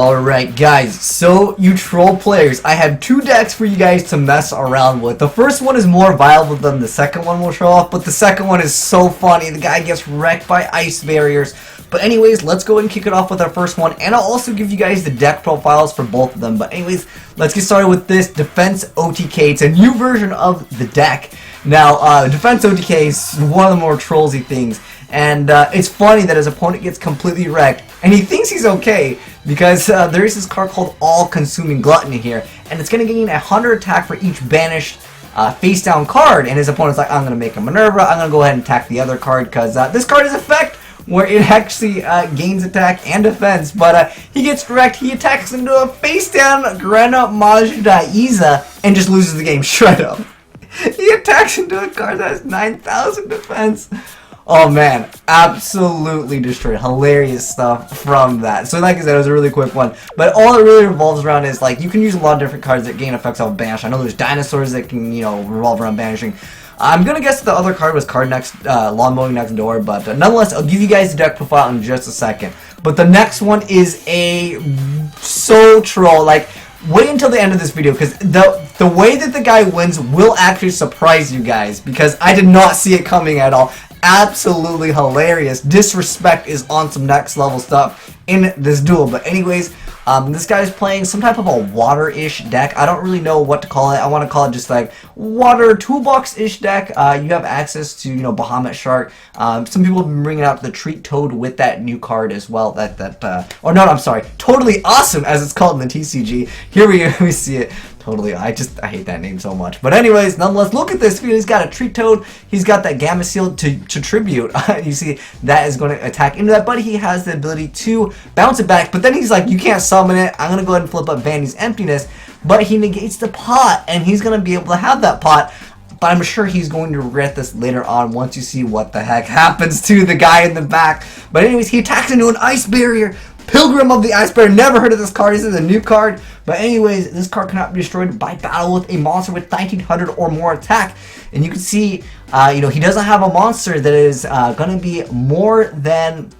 Alright guys, so you troll players, I have two decks for you guys to mess around with. The first one is more viable than the second one will show off, but the second one is so funny. The guy gets wrecked by ice barriers. But anyways, let's go ahead and kick it off with our first one, and I'll also give you guys the deck profiles for both of them. But anyways, let's get started with this Defense OTK. It's a new version of the deck. Now, Defense OTK is one of the more trollsy things, and it's funny that his opponent gets completely wrecked, and he thinks he's okay, because there is this card called All-Consuming Gluttony here, and it's going to gain 100 attack for each banished face-down card, and his opponent's like, I'm going to make a Minerva, I'm going to go ahead and attack the other card, because this card is effect where it actually gains attack and defense, but he gets wrecked, he attacks into a face-down Nipomo and just loses the game straight up. He attacks into a card that has 9,000 defense. Oh man, absolutely destroyed. Hilarious stuff from that. So like I said, it was a really quick one. But all it really revolves around is, like, you can use a lot of different cards that gain effects off banish. I know there's dinosaurs that can, you know, revolve around banishing. I'm gonna guess the other card was lawn mowing next door, but nonetheless, I'll give you guys the deck profile in just a second. But the next one is so troll. Like, wait until the end of this video, because the way that the guy wins will actually surprise you guys, because I did not see it coming at all. Absolutely hilarious. Disrespect is on some next level stuff in this duel. But anyways, this guy's playing some type of a water-ish deck. I don't really know what to call it. I want to call it just like water toolbox-ish deck. You have access to, you know, Bahamut Shark. Some people have been bringing out the Treat Toad with that new card as well. Oh no, I'm sorry. Totally Awesome, as it's called in the TCG. Here we see it. Totally, I hate that name so much. But anyways, nonetheless, look at this. He's got a Treat Toad. He's got that Gamma Seal to tribute. You see, that is going to attack into that, but he has the ability to bounce it back. But then he's like, you can't summon it. I'm going to go ahead and flip up Vandy's Emptiness. But he negates the pot, and he's going to be able to have that pot. But I'm sure he's going to regret this later on once you see what the heck happens to the guy in the back. But anyways, he attacks into an Ice Barrier. Pilgrim of the Ice Bear, never heard of this card. This is a new card. But anyways, this card cannot be destroyed by battle with a monster with 1900 or more attack. And you can see, you know, he doesn't have a monster that is going to be more than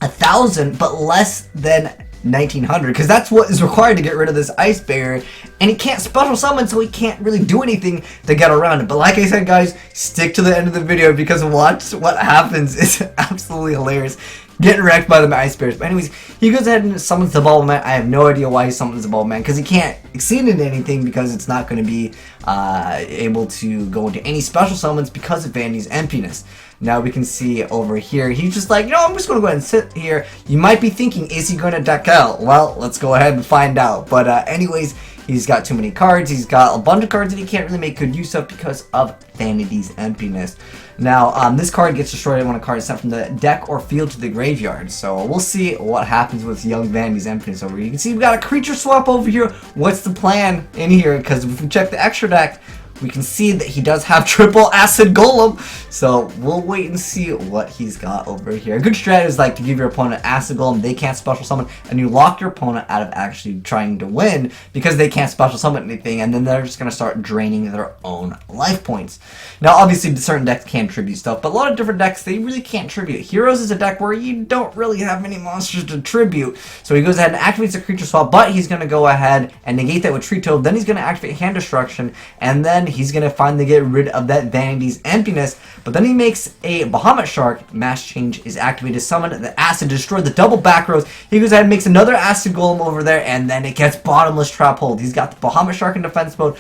1,000, but less than 1900, because that's what is required to get rid of this Ice Barrier. And he can't special summon, so he can't really do anything to get around it. But like I said, guys, stick to the end of the video, because watch what happens. It's absolutely hilarious. Getting wrecked by the Ice Bears. But anyways, he goes ahead and summons the Bubble Man. I have no idea why he summons the Bubble Man, because he can't exceed into anything, because it's not going to be able to go into any special summons because of Vandy's Emptiness. Now we can see over here, he's just like, you know, I'm just going to go ahead and sit here. You might be thinking, is he going to deck out? Well, let's go ahead and find out. But anyways, he's got too many cards. He's got a bunch of cards that he can't really make good use of because of Vanity's Emptiness. Now, this card gets destroyed when a card is sent from the deck or field to the graveyard. So we'll see what happens with young Vanity's Emptiness over here. You can see we've got a creature swap over here. What's the plan in here? Because if we check the extra deck, we can see that he does have triple Acid Golem. So we'll wait and see what he's got over here. A good strategy is like to give your opponent Acid Golem. They can't special summon, and you lock your opponent out of actually trying to win because they can't special summon anything, and then they're just going to start draining their own life points. Now, obviously, certain decks can tribute stuff, but a lot of different decks, they really can't tribute. Heroes is a deck where you don't really have any monsters to tribute. So he goes ahead and activates a creature swap, but he's going to go ahead and negate that with Treat Toad. Then he's going to activate Hand Destruction, and then he's going to finally get rid of that Vanity's Emptiness. But then he makes a Bahamut Shark. Mass Change is activated to summon the Acid, destroy the double back rows. He goes ahead and makes another Acid Golem over there, and then it gets Bottomless Trap Hold. He's got the Bahamut Shark in defense mode.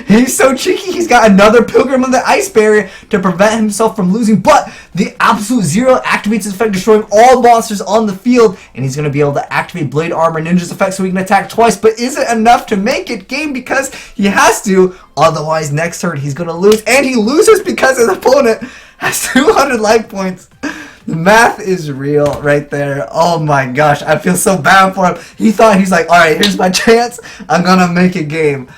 He's so cheeky, he's got another Pilgrim of the Ice Barrier to prevent himself from losing, but the Absolute Zero activates his effect, destroying all monsters on the field, and he's going to be able to activate Blade Armor Ninja's effect so he can attack twice, but is it enough to make it game? Because he has to, otherwise next turn he's going to lose, and he loses because his opponent has 200 life points. The math is real right there. Oh my gosh, I feel so bad for him. He's like, alright, here's my chance. I'm going to make a game.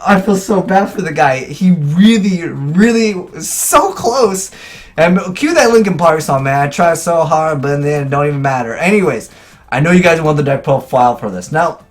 I feel so bad for the guy. He really was so close. And cue that Linkin Park song, man. I try so hard, but in the end, it don't even matter. Anyways, I know you guys want the deck profile for this. Now,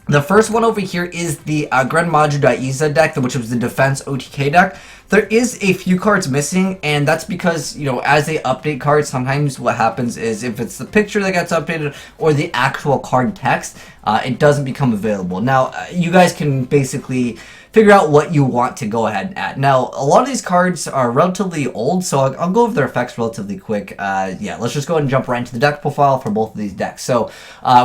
the first one over here is the Grenmaju.Iza deck, which was the Defense OTK deck. There is a few cards missing, and that's because, you know, as they update cards, sometimes what happens is if it's the picture that gets updated or the actual card text, it doesn't become available. Now, you guys can basically figure out what you want to go ahead and add. Now, a lot of these cards are relatively old, so I'll go over their effects relatively quick. Yeah, let's just go ahead and jump right into the deck profile for both of these decks. So,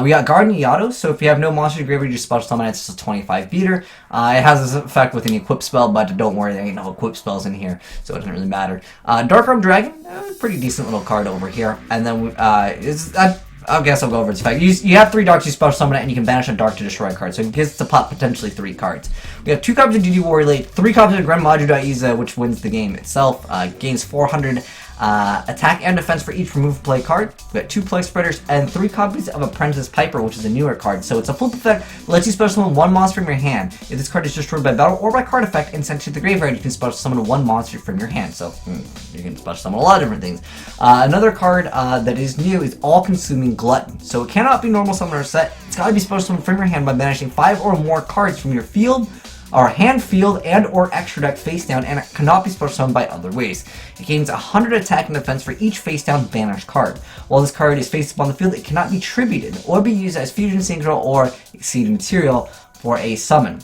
we got Guardian Yato, so if you have no monster graveyard, you just special summon it. It's just a 25 beater. It has this effect with an equip spell, but don't worry, there ain't no equip spells in here, so it doesn't really matter. Dark Arm Dragon, pretty decent little card over here. And then, I guess I'll go over its effect. You have 3 darks, you special summon it, and you can banish a dark to destroy a card. So it gets to pop potentially 3 cards. We have 2 copies of DD Warrior Late, 3 copies of Grand Maju.Iza, which wins the game itself. Gains 400 attack and defense for each remove play card. We got 2 Plague Spreaders and 3 copies of Apprentice Piper, which is a newer card. So it's a flip effect that lets you special summon 1 monster from your hand. If this card is destroyed by battle or by card effect and sent to the graveyard, you can special summon 1 monster from your hand. So you can special summon a lot of different things. Another card that is new is All-Consuming Glutton. So it cannot be normal summoner set. It's got to be special summoned from your hand by banishing 5 or more cards from your field, or hand, field, and or extra deck face down, and it cannot be special summoned by other ways. It gains 100 attack and defense for each face down banished card. While this card is faced upon the field, it cannot be tributed or be used as fusion synchro or exceeded material for a summon.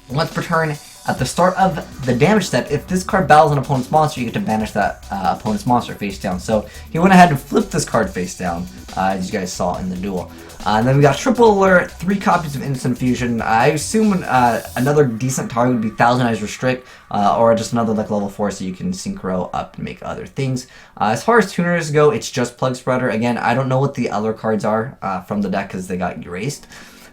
Once per turn, at the start of the damage step, if this card battles an opponent's monster, you get to banish that opponent's monster face down. So he went ahead and flipped this card face down, as you guys saw in the duel. And then we got Triple Alert, 3 copies of Instant Fusion. I assume another decent target would be Thousand Eyes Restrict, or just another like level 4 so you can synchro up and make other things. As far as tuners go, it's just Plug Spreader. Again, I don't know what the other cards are from the deck because they got erased.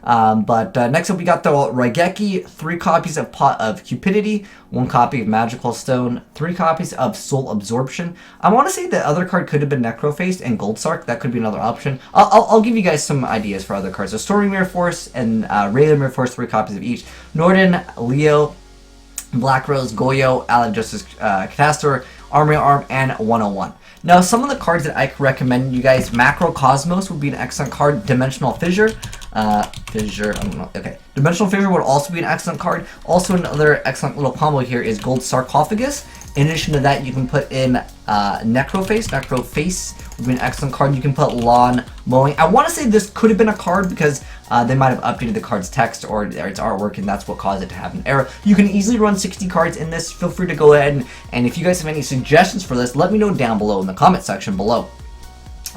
But next up we got the Raigeki, 3 copies of Pot of Cupidity, 1 copy of Magical Stone, 3 copies of Soul Absorption. I want to say the other card could have been Necrofaced and Goldsark. That could be another option. I'll give you guys some ideas for other cards. So Stormy Mirror Force and Raylan Mirror Force, 3 copies of each. Norden, Leo, Black Rose, Goyo, Allied Justice, Catastor, Armory Arm, and 101. Now, some of the cards that I recommend you guys, Macro Cosmos would be an excellent card. Dimensional Fissure. I don't know. Okay. Dimensional Fissure would also be an excellent card. Also, another excellent little combo here is Gold Sarcophagus. In addition to that, you can put in Necroface. Necroface would be an excellent card. You can put Lawn Mowing. I want to say this could have been a card because they might have updated the card's text or its artwork, and that's what caused it to have an error. You can easily run 60 cards in this. Feel free to go ahead and if you guys have any suggestions for this, let me know down below in the comment section below.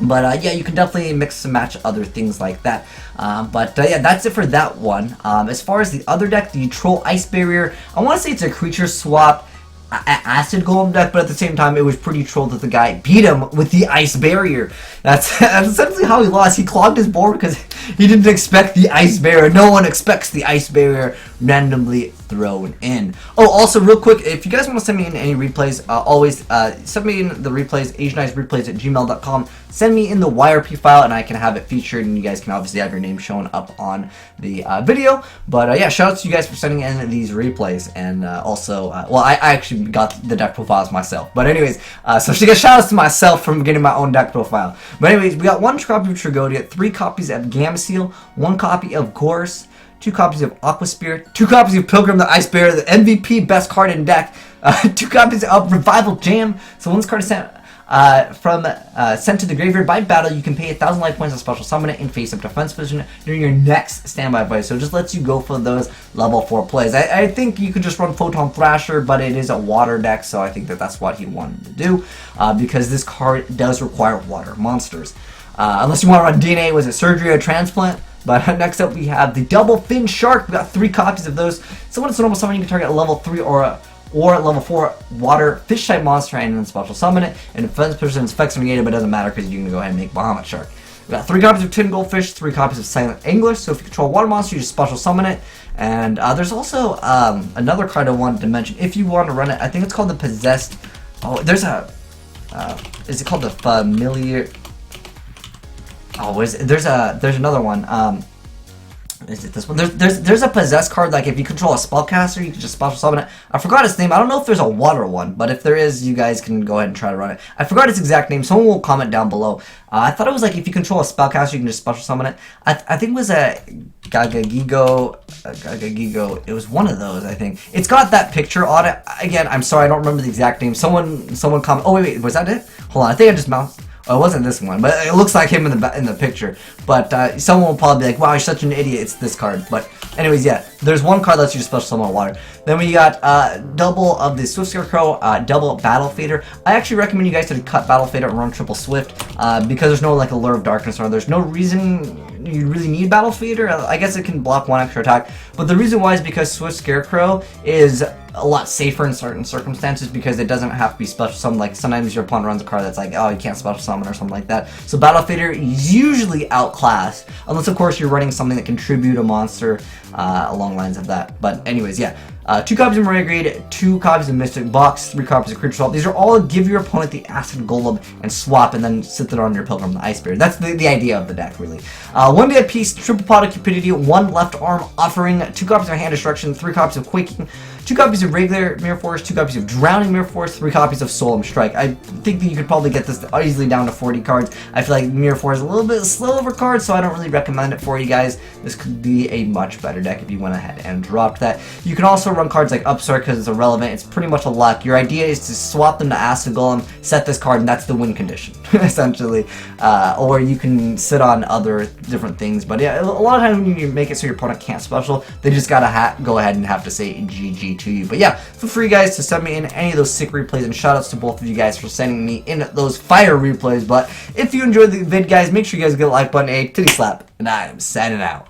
But yeah, you can definitely mix and match other things like that. Yeah, that's it for that one. As far as the other deck, the Troll Ice Barrier, I want to say it's a creature swap Acid Golem deck, but at the same time, it was pretty trolled that the guy beat him with the Ice Barrier. That's essentially how he lost. He clogged his board because he didn't expect the Ice Barrier. No one expects the Ice Barrier randomly thrown in. Oh, also, real quick, if you guys want to send me in any replays, always send me in the replays, AzneyesReplays@gmail.com. Send me in the YRP file, and I can have it featured, and you guys can obviously have your name shown up on the video. But yeah, shout out to you guys for sending in these replays, and also, well, I actually got the deck profiles myself. But anyways, so she got shout outs to myself from getting my own deck profile. But anyways, we got 1 copy of Tragodia, 3 copies of Gamma Seal, 1 copy of Gorse, 2 copies of Aqua Spirit, 2 copies of Pilgrim the Ice Bear, the MVP best card in deck, 2 copies of Revival Jam. So once card is sent sent to the graveyard by battle, you can pay 1,000 life points to special summon it in face-up defense position during your next standby play. So it just lets you go for those level 4 plays. I think you could just run Photon Thrasher, but it is a water deck, so I think that's what he wanted to do, because this card does require water monsters. Unless you want to run DNA, was it Surgery or Transplant? But next up we have the Double Fin Shark. We got 3 copies of those. So when it's a normal summon, you can target a level 3 or level 4 water fish type monster and then special summon it. And defense position is effects negated, but it doesn't matter because you can go ahead and make Bahamut Shark. We got 3 copies of Tin Goldfish, 3 copies of Silent Angler. So if you control a water monster, you just special summon it. And there's also another card I wanted to mention. If you want to run it, I think it's called the Possessed. Oh, there's a. Is it called the Familiar? Oh, there's another one. Is it this one? There's a possessed card, like if you control a spellcaster, you can just special summon it. I forgot its name. I don't know if there's a water one, but if there is, you guys can go ahead and try to run it. I forgot its exact name. Someone will comment down below. I thought it was like if you control a spellcaster, you can just special summon it. I think it was a Gagagigo. It was one of those, I think. It's got that picture on it. Again, I'm sorry, I don't remember the exact name. Someone comment. Oh wait, was that it? Hold on, I think I just moused. Oh, it wasn't this one, but it looks like him in the picture. But someone will probably be like, "Wow, you're such an idiot." It's this card. But anyways, yeah, there's one card that lets you special summon water. Then we got double of the Swift Scarecrow, double Battle Fader. I actually recommend you guys to cut Battle Fader and run triple Swift because there's no like Allure of Darkness, or there's no reason you really need Battle Fader. I guess it can block one extra attack, but the reason why is because Swift Scarecrow is a lot safer in certain circumstances because it doesn't have to be special summoned. Like sometimes your opponent runs a card that's like, oh, you can't special summon or something like that. So Battle Fader is usually outclassed, unless of course you're running something that can tribute a monster along lines of that. But anyways, yeah. 2 copies of Marine Grade, 2 copies of Mystic Box, 3 copies of Creature Swap. These are all give your opponent the Acid Golem and swap, and then sit it on your Pilgrim the Ice Bear. That's the idea of the deck, really. 1 Dead Piece, Triple Pot of Cupidity, 1 Left Arm Offering, 2 copies of Hand Destruction, 3 copies of Quaking, 2 copies of regular Mirror Force, 2 copies of Drowning Mirror Force, 3 copies of Solemn Strike. I think that you could probably get this easily down to 40 cards. I feel like Mirror Force is a little bit slow of a card, so I don't really recommend it for you guys. This could be a much better deck if you went ahead and dropped that. You can also run cards like Upstart because it's irrelevant. It's pretty much a luck. Your idea is to swap them to Acid Golem, set this card, and that's the win condition, essentially. Or you can sit on other different things. But yeah, a lot of times when you make it so your opponent can't special, they just gotta go ahead and have to say GG to you. But yeah, feel free guys to send me in any of those sick replays, and shoutouts to both of you guys for sending me in those fire replays. But if you enjoyed the vid, guys, make sure you guys get a like button, a titty slap, and I am signing out.